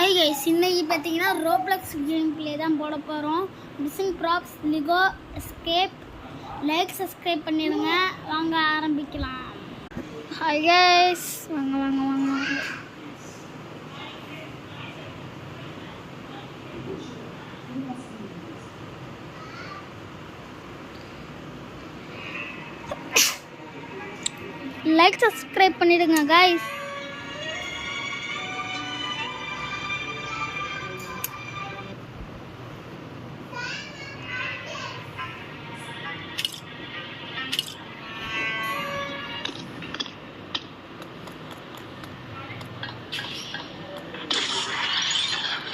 Hi guys, இன்னைக்கு பார்த்தீங்கன்னா Roblox game play தான் போட போகிறோம். Machine props லிகோ escape. Like subscribe பண்ணிடுங்க. வாங்க ஆரம்பிக்கலாம். ஹாய் கைஸ், வாங்க வாங்க வாங்க வாங்க. லைக் சப்ஸ்கிரைப் பண்ணிடுங்க கைஸ்.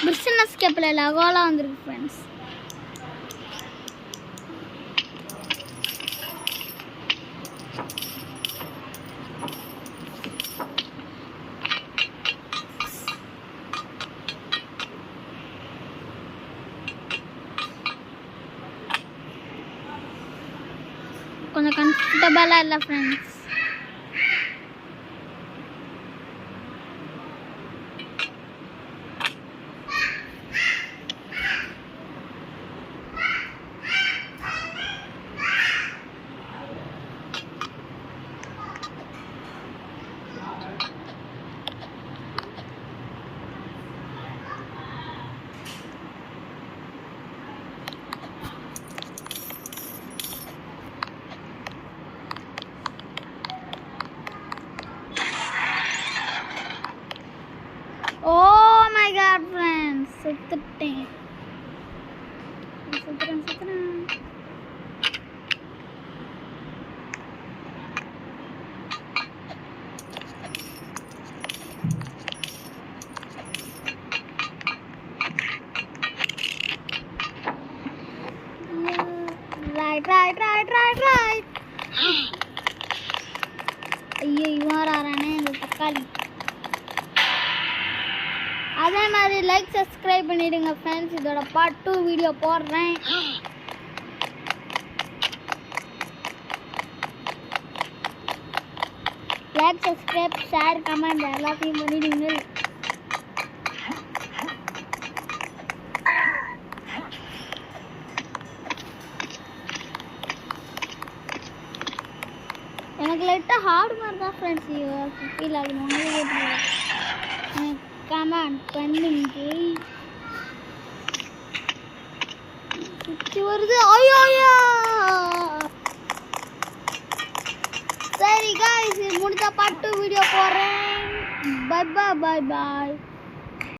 மிஷின் எஸ்கேப்ல லகோலாம் வந்திருக்கு ஃப்ரெண்ட்ஸ். கொஞ்சம் கம்ஃபர்டபுளாக இல்லை friends. Oh my god friends, செத்துட்டேன். Right. ஐயோ, இவ்வாறு ஆறானே இந்த தக்காளி. அதே மாதிரி லைக் சப்ஸ்கிரைப் பண்ணிடுங்க ஃப்ரெண்ட்ஸ். இதோட பார்ட் 2 வீடியோ போடுறேன். லைக் சப்ஸ்கிரைப் ஷேர் கமெண்ட் எல்லாத்தையும் பண்ணிடுங்க. எனக்கு லைட்டாக ஹார்டு மாதிரி தான் ஃப்ரெண்ட்ஸ் ஃபீல் ஆகணும். கமெண்ட் பண்ணுங்க. சுற்றி வருது. ஐயோ சரி காய்ஸ், முடிஞ்சா பார்ட் 2 வீடியோ போடுறேன். Bye bye.